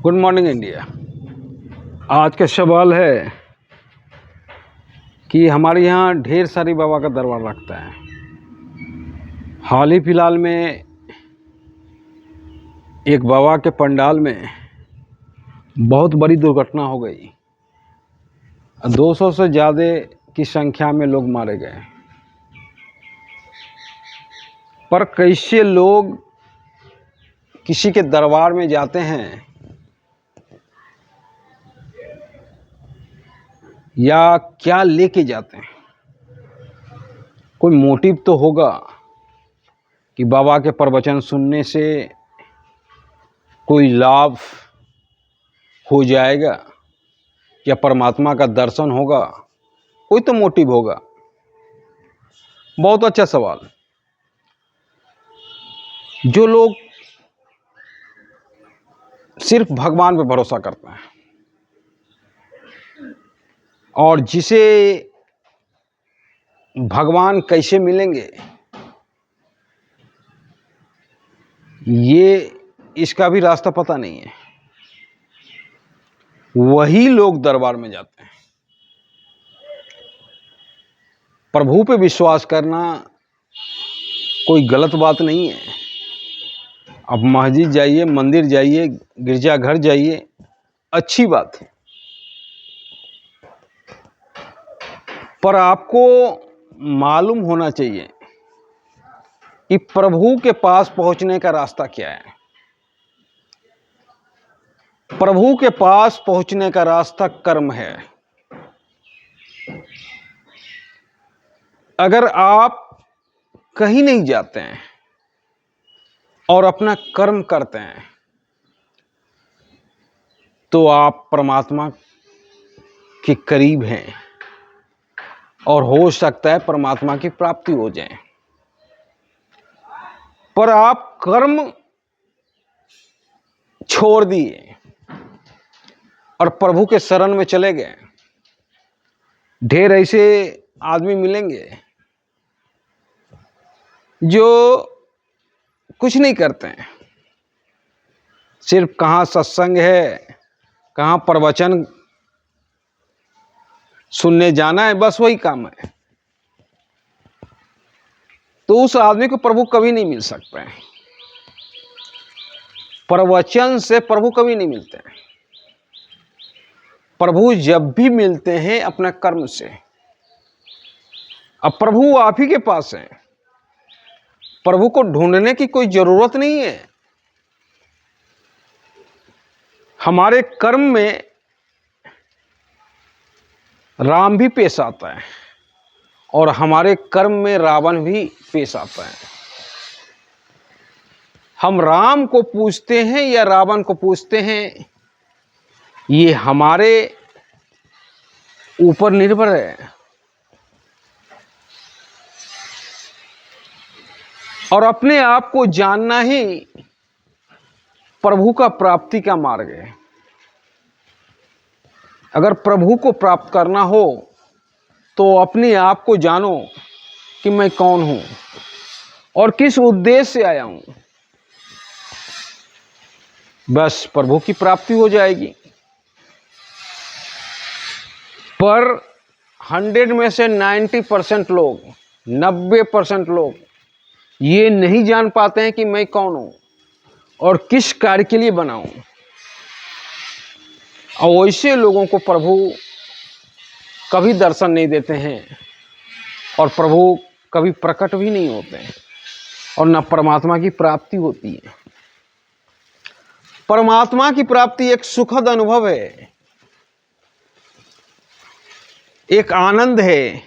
Good morning India. आज का सवाल है कि हमारे यहाँ ढेर सारी बाबा का दरबार लगता है। हाल ही फिलहाल में एक बाबा के पंडाल में बहुत बड़ी दुर्घटना हो गई। 200 से ज़्यादा की संख्या में लोग मारे गए। पर कैसे लोग किसी के दरबार में जाते हैं या क्या लेके जाते हैं? कोई मोटिव तो होगा कि बाबा के प्रवचन सुनने से कोई लाभ हो जाएगा या परमात्मा का दर्शन होगा, कोई तो मोटिव होगा। बहुत अच्छा सवाल। जो लोग सिर्फ भगवान पे भरोसा करते हैं और जिसे भगवान कैसे मिलेंगे ये इसका भी रास्ता पता नहीं है, वही लोग दरबार में जाते हैं। प्रभु पे विश्वास करना कोई गलत बात नहीं है। आप मस्जिद जाइए, मंदिर जाइए, गिरजाघर जाइए, अच्छी बात है। पर आपको मालूम होना चाहिए कि प्रभु के पास पहुंचने का रास्ता क्या है। प्रभु के पास पहुंचने का रास्ता कर्म है। अगर आप कहीं नहीं जाते हैं और अपना कर्म करते हैं तो आप परमात्मा के करीब हैं और हो सकता है परमात्मा की प्राप्ति हो जाए। पर आप कर्म छोड़ दिए और प्रभु के शरण में चले गए। ढेर ऐसे आदमी मिलेंगे जो कुछ नहीं करते हैं, सिर्फ कहाँ सत्संग है, कहाँ प्रवचन सुनने जाना है, बस वही काम है। तो उस आदमी को प्रभु कभी नहीं मिल सकता है। प्रवचन से प्रभु कभी नहीं मिलते हैं। प्रभु जब भी मिलते हैं अपने कर्म से। अब प्रभु आप ही के पास है, प्रभु को ढूंढने की कोई जरूरत नहीं है। हमारे कर्म में राम भी पेश आता है और हमारे कर्म में रावण भी पेश आता है। हम राम को पूजते हैं या रावण को पूजते हैं, ये हमारे ऊपर निर्भर है। और अपने आप को जानना ही प्रभु का प्राप्ति का मार्ग है। अगर प्रभु को प्राप्त करना हो तो अपने आप को जानो कि मैं कौन हूं और किस उद्देश्य से आया हूं, बस प्रभु की प्राप्ति हो जाएगी। पर 100 में से 90% लोग, 90% लोग ये नहीं जान पाते हैं कि मैं कौन हूं और किस कार्य के लिए बना हूं। और वैसे लोगों को प्रभु कभी दर्शन नहीं देते हैं और प्रभु कभी प्रकट भी नहीं होते हैं और न परमात्मा की प्राप्ति होती है। परमात्मा की प्राप्ति एक सुखद अनुभव है, एक आनंद है।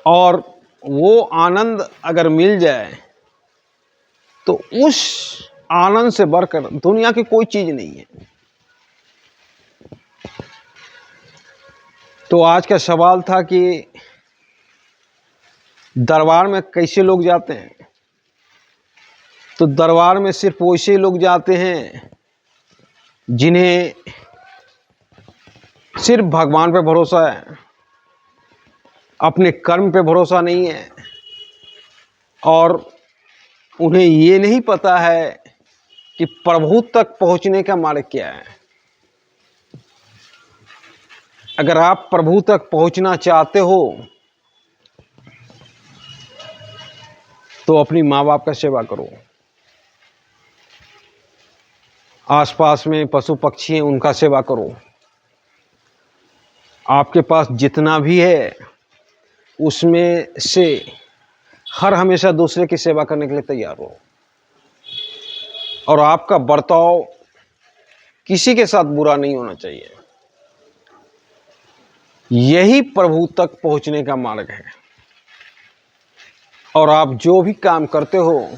और वो आनंद अगर मिल जाए तो उस आनंद से बढ़कर दुनिया की कोई चीज नहीं है। तो आज का सवाल था कि दरबार में कैसे लोग जाते हैं। तो दरबार में सिर्फ वैसे लोग जाते हैं जिन्हें सिर्फ भगवान पे भरोसा है, अपने कर्म पे भरोसा नहीं है और उन्हें ये नहीं पता है कि प्रभु तक पहुंचने का मार्ग क्या है। अगर आप प्रभु तक पहुंचना चाहते हो तो अपनी माँ बाप का सेवा करो, आसपास में पशु पक्षी हैं उनका सेवा करो, आपके पास जितना भी है उसमें से हर हमेशा दूसरे की सेवा करने के लिए तैयार हो, और आपका बर्ताव किसी के साथ बुरा नहीं होना चाहिए। यही प्रभु तक पहुंचने का मार्ग है। और आप जो भी काम करते हो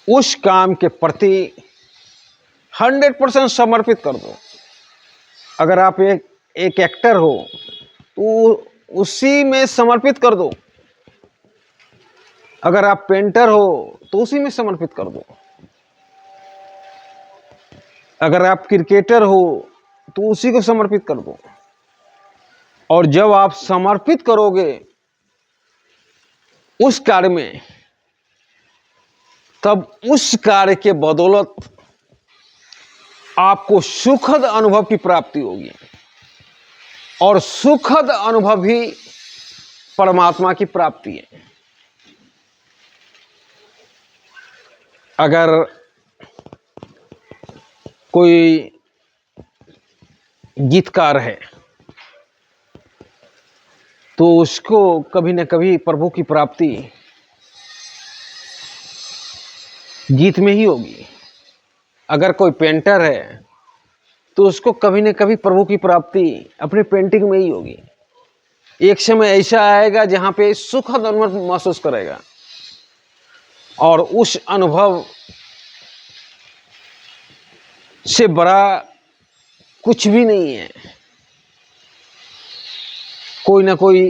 उस काम के प्रति 100% समर्पित कर दो। अगर आप एक एक्टर हो तो उसी में समर्पित कर दो, अगर आप पेंटर हो तो उसी में समर्पित कर दो, अगर आप क्रिकेटर हो तो उसी को समर्पित कर दो। और जब आप समर्पित करोगे उस कार्य में, तब उस कार्य के बदौलत आपको सुखद अनुभव की प्राप्ति होगी, और सुखद अनुभव ही परमात्मा की प्राप्ति है। अगर कोई गीतकार है तो उसको कभी न कभी प्रभु की प्राप्ति गीत में ही होगी। अगर कोई पेंटर है तो उसको कभी न कभी प्रभु की प्राप्ति अपने पेंटिंग में ही होगी। एक समय ऐसा आएगा जहां पे सुखद अनुभव महसूस करेगा, और उस अनुभव से बड़ा कुछ भी नहीं है। कोई ना कोई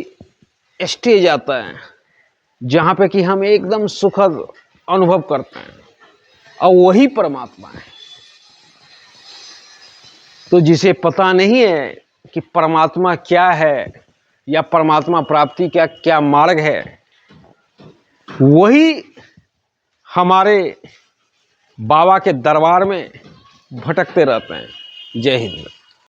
स्टेज आता है जहां पे कि हम एकदम सुखद अनुभव करते हैं, और वही परमात्मा है। तो जिसे पता नहीं है कि परमात्मा क्या है या परमात्मा प्राप्ति का क्या मार्ग है, वही हमारे बाबा के दरबार में भटकते रहते हैं। जय हिंद।